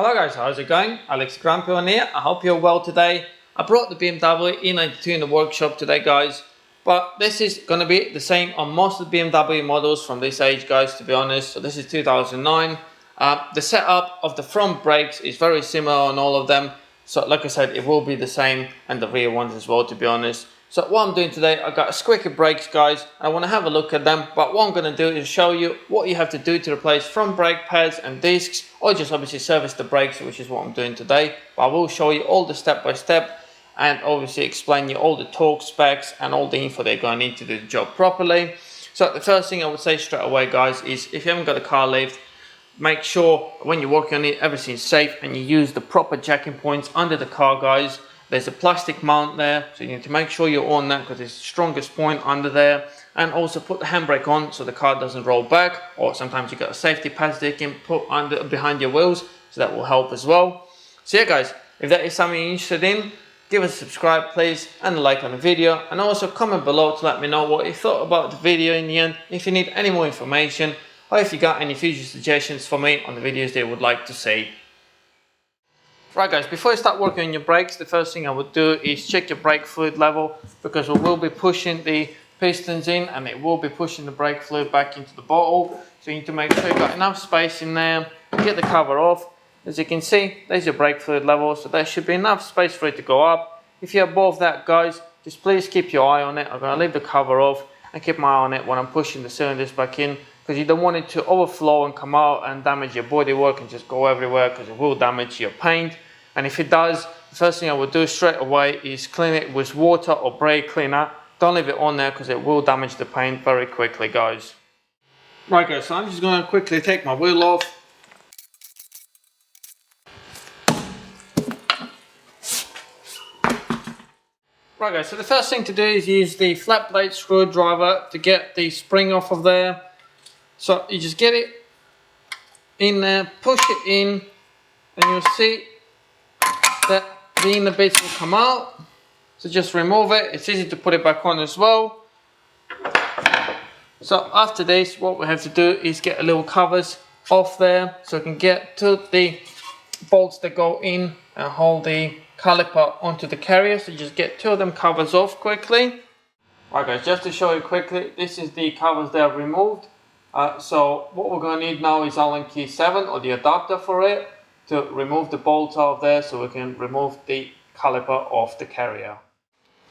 Hello guys, how's it going? AlexTheGrumpyOne here. I hope you're well today. I brought the BMW E92 in the workshop today guys, but this is going to be the same on most of the BMW models from this age guys, to be honest. So this is 2009. The setup of the front brakes is very similar on all of them. So like I said, it will be the same, and the rear ones as well, to be honest. So what I'm doing today, I got squeaky brakes guys. I want to have a look at them, but what I'm going to do is show you what you have to do to replace front brake pads and discs, or just obviously service the brakes, which is what I'm doing today. But I will show you all the step by step, and obviously explain you all the torque specs and all the info they're going to need to do the job properly. So the first thing I would say straight away guys is, if you haven't got a car lift, make sure when you're working on it, everything's safe, and you use the proper jacking points under the car guys. There's a plastic mount there, so you need to make sure you're on that because it's the strongest point under there. And also put the handbrake on so the car doesn't roll back, or sometimes you got a safety pads that you can put under behind your wheels, so that will help as well. So yeah guys, if that is something you're interested in, give us a subscribe please, and a like on the video, and also comment below to let me know what you thought about the video in the end, if you need any more information, or if you got any future suggestions for me on the videos they would like to see. Right guys, before you start working on your brakes, the first thing I would do is check your brake fluid level, because we will be pushing the pistons in and it will be pushing the brake fluid back into the bottle. So you need to make sure you've got enough space in there. Get the cover off. As you can see, there's your brake fluid level, so there should be enough space for it to go up. If you're above that guys, just please keep your eye on it. I'm going to leave the cover off and keep my eye on it when I'm pushing the cylinders back in, because you don't want it to overflow and come out and damage your bodywork and just go everywhere, because it will damage your paint. And if it does, the first thing I would do straight away is clean it with water or brake cleaner. Don't leave it on there because it will damage the paint very quickly guys. Right guys, so I'm just going to quickly take my wheel off. Right guys, so the first thing to do is use the flat blade screwdriver to get the spring off of there. So you just get it in there, push it in, and you'll see that the inner bits will come out. So just remove it. It's easy to put it back on as well. So after this, what we have to do is get a little covers off there, so we can get to the bolts that go in and hold the caliper onto the carrier. So just get two of them covers off quickly. Right guys, just to show you quickly, this is the covers that are removed. So what we're going to need now is Allen key 7, or the adapter for it, to remove the bolts out of there, so we can remove the caliper off the carrier.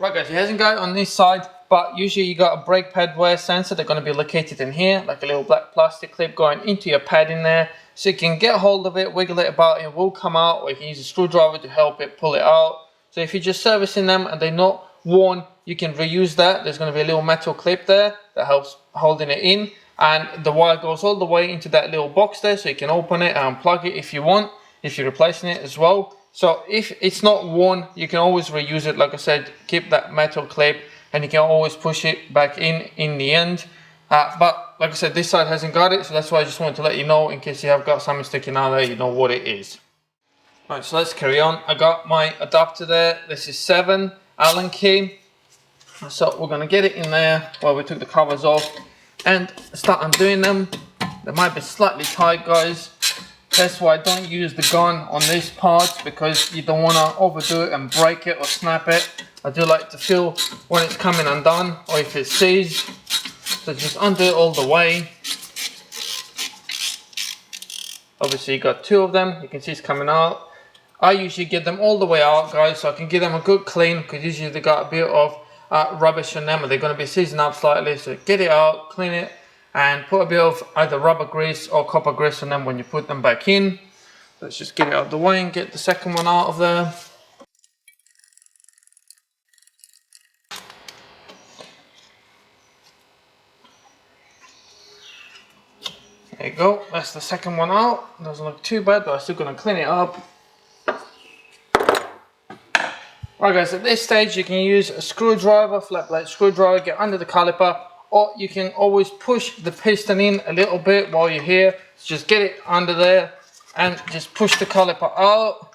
Right guys, it hasn't got it on this side, but usually you got a brake pad wear sensor. They're going to be located in here, like a little black plastic clip going into your pad in there, so you can get hold of it, wiggle it about, and it will come out, or you can use a screwdriver to help it pull it out. So if you're just servicing them and they're not worn, you can reuse that. There's going to be a little metal clip there that helps holding it in, and the wire goes all the way into that little box there, so you can open it and unplug it if you want, if you're replacing it as well. So if it's not worn, you can always reuse it. Like I said, keep that metal clip, and you can always push it back in the end. But like I said, this side hasn't got it, so that's why I just wanted to let you know, in case you have got something sticking out there, you know what it is. Right, so let's carry on. I got my adapter there. This is 7 Allen key. So we're gonna get it in there while we took the covers off and start undoing them. They might be slightly tight guys. That's why I don't use the gun on this part, because you don't want to overdo it and break it or snap it. I do like to feel when it's coming undone, or if it's seized. So just undo it all the way. Obviously you got two of them, you can see it's coming out. I usually get them all the way out guys, so I can give them a good clean, because usually they got a bit of rubbish on them, and they're going to be seizing up slightly. So get it out, clean it, and put a bit of either rubber grease or copper grease on them when you put them back in. Let's just get it out of the way and get the second one out of there. There you go, that's the second one out. Doesn't look too bad, but I'm still going to clean it up. Right guys, at this stage you can use a screwdriver, flat blade screwdriver, get under the caliper, or you can always push the piston in a little bit while you're here. So just get it under there and just push the caliper out.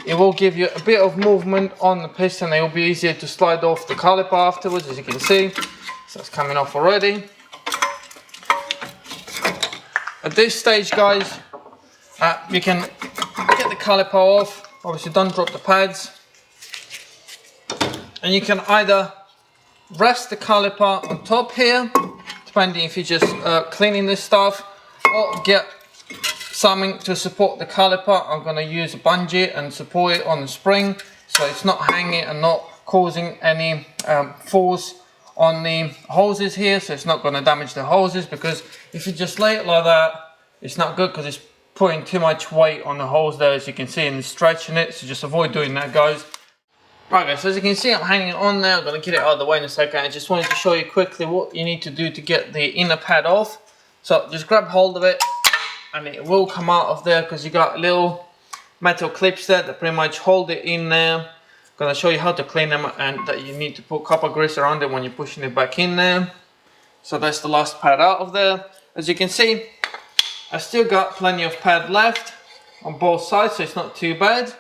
It will give you a bit of movement on the piston. It will be easier to slide off the caliper afterwards, as you can see. So it's coming off already. At this stage guys, you can caliper off. Obviously don't drop the pads. And you can either rest the caliper on top here, depending if you're just cleaning this stuff, or get something to support the caliper. I'm going to use a bungee and support it on the spring so it's not hanging and not causing any force on the hoses here, so it's not going to damage the hoses, because if you just lay it like that, it's not good because it's putting too much weight on the hose there, as you can see, and stretching it. So just avoid doing that, guys. Right guys, so as you can see, I'm hanging it on there. I'm going to get it out of the way in a second. I just wanted to show you quickly what you need to do to get the inner pad off. So just grab hold of it and it will come out of there, because you got little metal clips there that pretty much hold it in there. I'm going to show you how to clean them, and that you need to put copper grease around it when you're pushing it back in there. So that's the last pad out of there. As you can see, I still got plenty of pad left on both sides, so it's not too bad.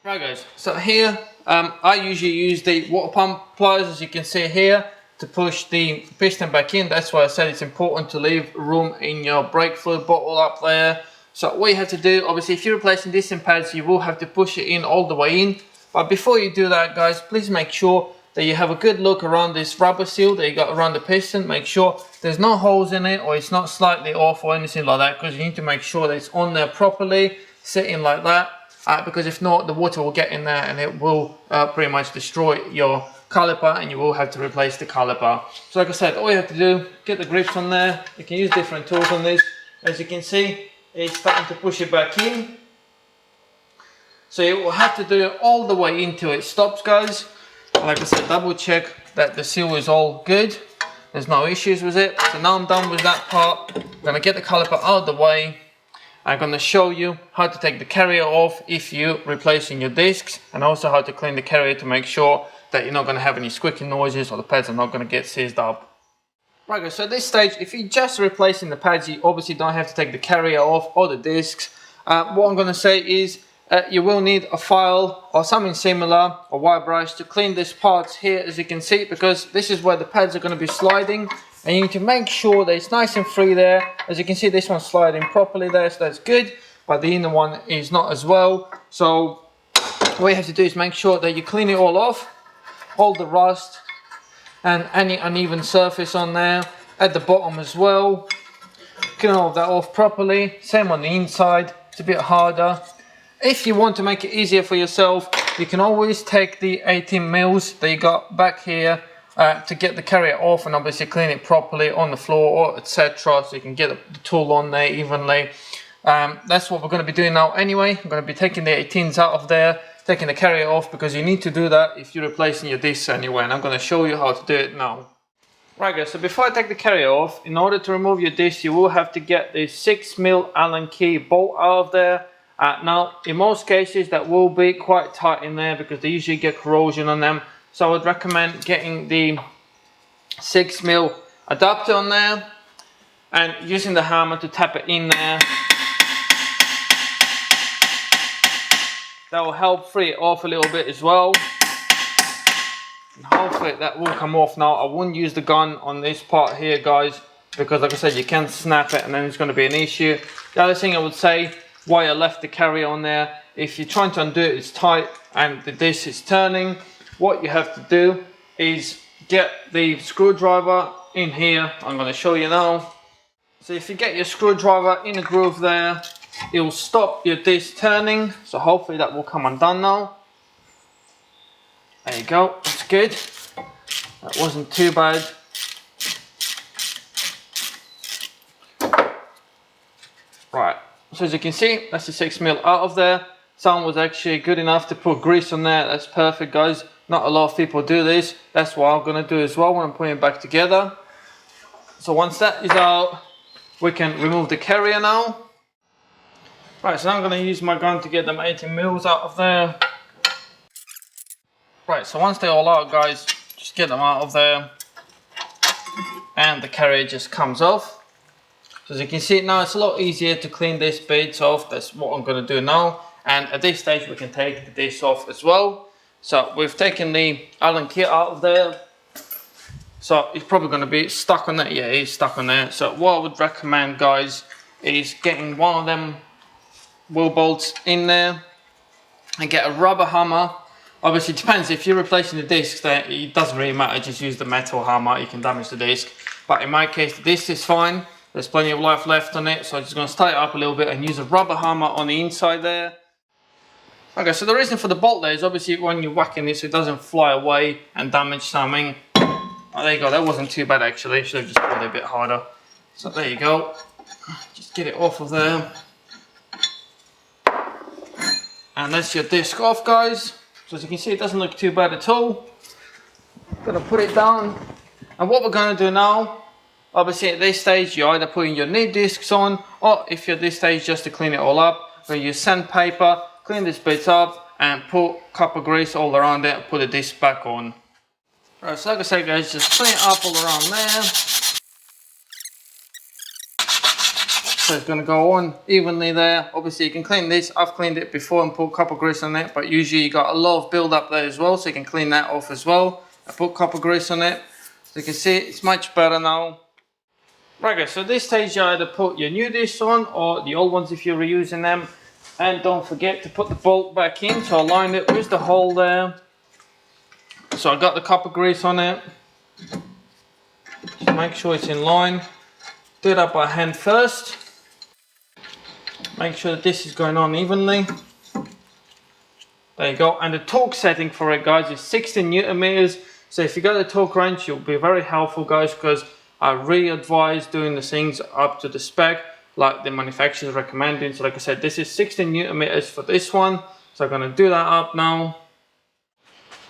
Right guys, so here I usually use the water pump pliers, as you can see here, to push the piston back in. That's why I said it's important to leave room in your brake fluid bottle up there. So what you have to do, obviously if you're replacing disc pads, you will have to push it in all the way in. But before you do that guys, please make sure that you have a good look around this rubber seal that you got around the piston. Make sure there's no holes in it, or it's not slightly off or anything like that, because you need to make sure that it's on there properly, sitting like that, because if not, the water will get in there and it will pretty much destroy your caliper, and you will have to replace the caliper. So like I said, all you have to do, get the grips on there. You can use different tools on this. As you can see, it's starting to push it back in. So you will have to do it all the way until it stops, guys. Like I said, double check that the seal is all good. There's no issues with it. So now I'm done with that part. I'm going to get the caliper out of the way. I'm going to show you how to take the carrier off if you're replacing your discs, and also how to clean the carrier to make sure that you're not going to have any squeaking noises, or the pads are not going to get seized up. Right guys, so at this stage, if you're just replacing the pads, you obviously don't have to take the carrier off or the discs. What I'm going to say is you will need a file or something similar, a wire brush, to clean this part here, as you can see, because this is where the pads are going to be sliding, and you need to make sure that it's nice and free there. As you can see, this one's sliding properly there, so that's good, but the inner one is not as well. So what you have to do is make sure that you clean it all off, all the rust and any uneven surface on there, at the bottom as well. Clean all of that off properly. Same on the inside, it's a bit harder. If you want to make it easier for yourself, you can always take the 18 mils that you got back here to get the carrier off, and obviously clean it properly on the floor, or etc., so you can get the tool on there evenly. That's what we're going to be doing now anyway. I'm going to be taking the 18s out of there, taking the carrier off, because you need to do that if you're replacing your discs anyway, and I'm going to show you how to do it now. Right guys, so before I take the carrier off, in order to remove your disc, you will have to get the 6mm Allen key bolt out of there. Now, in most cases, that will be quite tight in there, because they usually get corrosion on them. So I would recommend getting the 6mm adapter on there and using the hammer to tap it in there. That will help free it off a little bit as well. And hopefully that will come off now. I wouldn't use the gun on this part here, guys, because like I said, you can snap it and then it's going to be an issue. The other thing I would say, why I left the carrier on there, if you're trying to undo it, it's tight and the disc is turning, what you have to do is get the screwdriver in here. I'm going to show you now. So if you get your screwdriver in the groove there, it will stop your disc turning. So hopefully that will come undone now. There you go, that's good. That wasn't too bad. Right, so as you can see, that's the 6mm out of there. Someone was actually good enough to put grease on there. That's perfect, guys. Not a lot of people do this. That's what I'm going to do as well when I'm putting it back together. So once that is out, we can remove the carrier now. Right, so now I'm going to use my gun to get them 18mm out of there. Right, so once they're all out, guys, just get them out of there. And the carrier just comes off. So as you can see now, it's a lot easier to clean these bits off. That's what I'm going to do now. And at this stage, we can take the disc off as well. So we've taken the Allen key out of there. So it's probably going to be stuck on there. Yeah, it is stuck on there. So what I would recommend, guys, is getting one of them wheel bolts in there and get a rubber hammer. Obviously it depends, if you're replacing the discs then it doesn't really matter, just use the metal hammer, you can damage the disc. But in my case the disc is fine, there's plenty of life left on it, so I'm just going to start it up a little bit and use a rubber hammer on the inside there. Okay, so the reason for the bolt there is obviously when you're whacking it so it doesn't fly away and damage something. Oh, there you go, that wasn't too bad actually, should have just put it a bit harder. So there you go, just get it off of there. And that's your disc off, guys. So as you can see, it doesn't look too bad at all. Gonna put it down. And what we're gonna do now, obviously at this stage, you're either putting your new discs on, or if you're at this stage, just to clean it all up, we're gonna use sandpaper, clean this bit up, and put copper grease all around it, and put the disc back on. Right, so like I said guys, just clean it up all around there. So it's going to go on evenly there. Obviously you can clean this, I've cleaned it before and put copper grease on it, but usually you got a lot of build up there as well, so you can clean that off as well. I put copper grease on it, so you can see it's much better now. Right guys, so at this stage you either put your new discs on or the old ones if you're reusing them, and don't forget to put the bolt back in. So I lined it with the hole there, so I got the copper grease on it. Just make sure it's in line, do that by hand first. Make sure that this is going on evenly. There you go. And the torque setting for it guys is 16 Newton meters. So if you got the torque wrench, you'll be very helpful guys, because I really advise doing the things up to the spec like the manufacturer's recommending. So like I said, this is 16 Newton meters for this one. So I'm going to do that up now.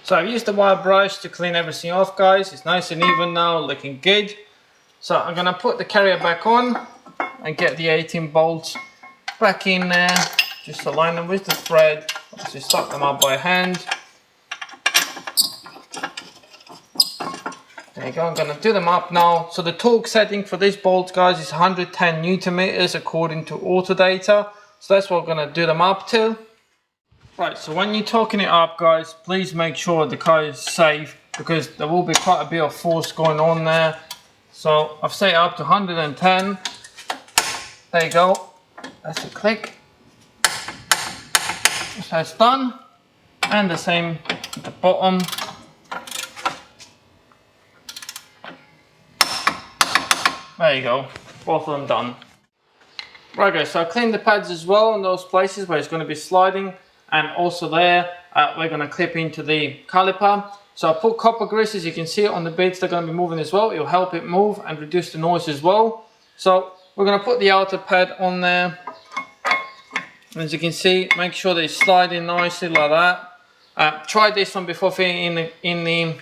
So I've used the wire brush to clean everything off guys. It's nice and even now, looking good. So I'm going to put the carrier back on and get the 18 bolts back in there, just align them with the thread, obviously start them up by hand. There you go, I'm going to do them up now. So the torque setting for this bolt guys is 110 Newton meters according to auto data, so that's what we're going to do them up to. Right, so when you're torquing it up guys, please make sure the car is safe, because there will be quite a bit of force going on there. So I've set it up to 110, there you go. That's a click. So it's done, and the same at the bottom. There you go, both of them done. Right guys, so I cleaned the pads as well in those places where it's going to be sliding, and also there we're going to clip into the caliper. So I put copper grease, as you can see on the bits, they're going to be moving as well. It will help it move and reduce the noise as well. So we're going to put the outer pad on there. As you can see, make sure that it's sliding nicely like that. Try this one before fitting in the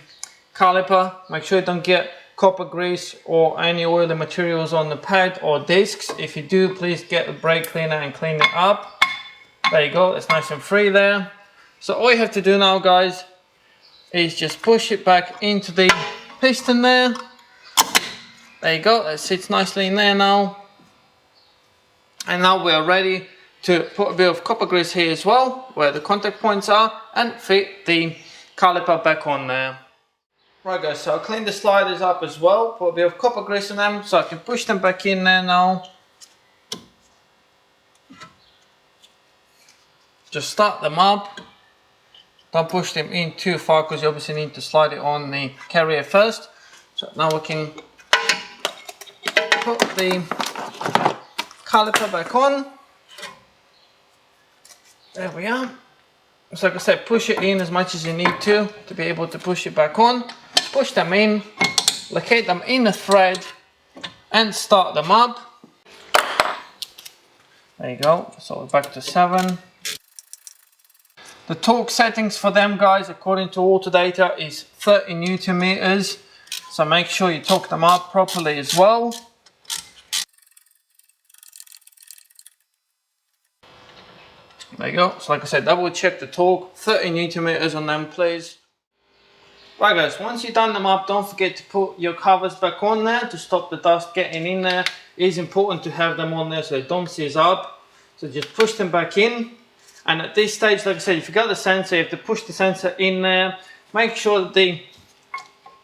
caliper. Make sure you don't get copper grease or any oily materials on the pad or discs. If you do, please get the brake cleaner and clean it up. There you go, it's nice and free there. So all you have to do now guys is just push it back into the piston there. There you go, that sits nicely in there now. And now we are ready to put a bit of copper grease here as well, where the contact points are, and fit the caliper back on there. Right guys, so I cleaned the sliders up as well, put a bit of copper grease on them, so I can push them back in there now. Just start them up. Don't push them in too far, because you obviously need to slide it on the carrier first. So now we can put the caliper back on. There we are. So like I said, push it in as much as you need to be able to push it back on. Push them in, locate them in the thread, and start them up. There you go, so we're back to 7. The torque settings for them guys, according to auto data, is 30 Newton meters. So make sure you torque them up properly as well. There you go, so like I said, double check the torque, 30 Newton meters on them please. Right guys, once you've done them up, don't forget to put your covers back on there to stop the dust getting in there. It is important to have them on there so they don't seize up. So just push them back in. And at this stage, like I said, if you got the sensor, you have to push the sensor in there. Make sure that the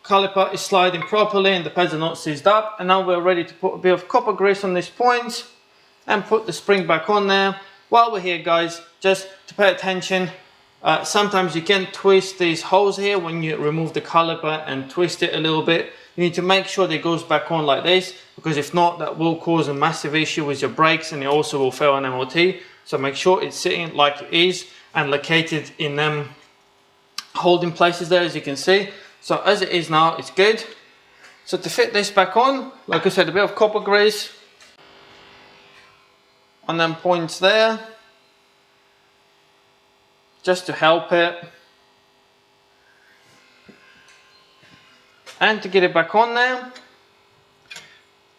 caliper is sliding properly and the pads are not seized up. And now we're ready to put a bit of copper grease on this point and put the spring back on there. while we're here guys, just to pay attention, sometimes you can twist these holes here when you remove the caliper and twist it a little bit. You need to make sure that it goes back on like this, because if not, that will cause a massive issue with your brakes and it also will fail on MOT. So make sure it's sitting like it is and located in them holding places there, as you can see. So as it is now, it's good. So to fit this back on, like I said, a bit of copper grease on them points there, just to help it. And to get it back on there,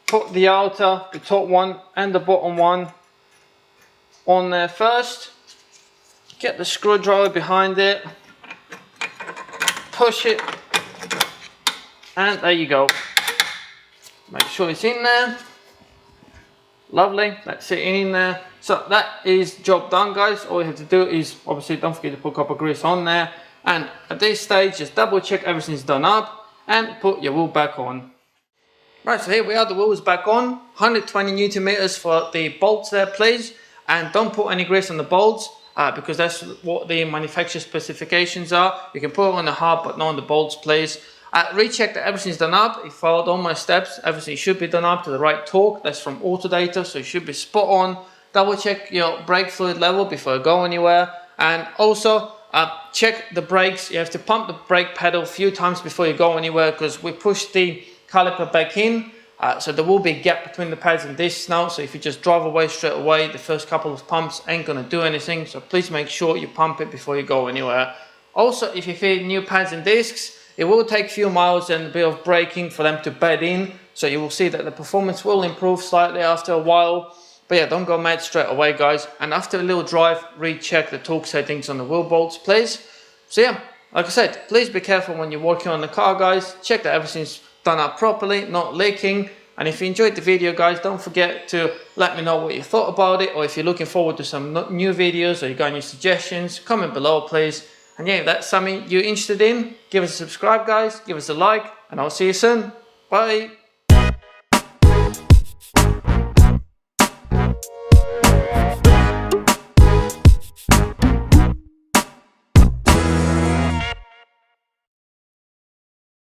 put the outer, the top one and the bottom one on there first. Get the screwdriver behind it, push it, and there you go. Make sure it's in there. Lovely, that's it in there. So that is job done guys. All you have to do is, obviously don't forget to put copper grease on there, and at this stage just double check everything's done up and put your wheel back on. Right, so here we are, the wheel is back on. 120 Newton meters for the bolts there please, and don't put any grease on the bolts because that's what the manufacturer specifications are. You can put it on the hub but not on the bolts please. Recheck that everything's done up. If followed all my steps, everything should be done up to the right torque. That's from Autodata, so it should be spot on. Double check your brake fluid level before you go anywhere, and also check the brakes. You have to pump the brake pedal a few times before you go anywhere, because we push the caliper back in, so there will be a gap between the pads and discs now. So if you just drive away straight away, the first couple of pumps ain't gonna do anything, so please make sure you pump it before you go anywhere. Also, if you fit new pads and discs, it will take a few miles and a bit of braking for them to bed in, so you will see that the performance will improve slightly after a while. But yeah, don't go mad straight away guys, and after a little drive, recheck the torque settings on the wheel bolts please. So yeah, like I said, please be careful when you're working on the car guys. Check that everything's done up properly, not leaking. And if you enjoyed the video guys, don't forget to let me know what you thought about it, or if you're looking forward to some new videos or you got any suggestions, comment below please. And yeah, if that's something you're interested in, give us a subscribe guys, give us a like, and I'll see you soon. Bye.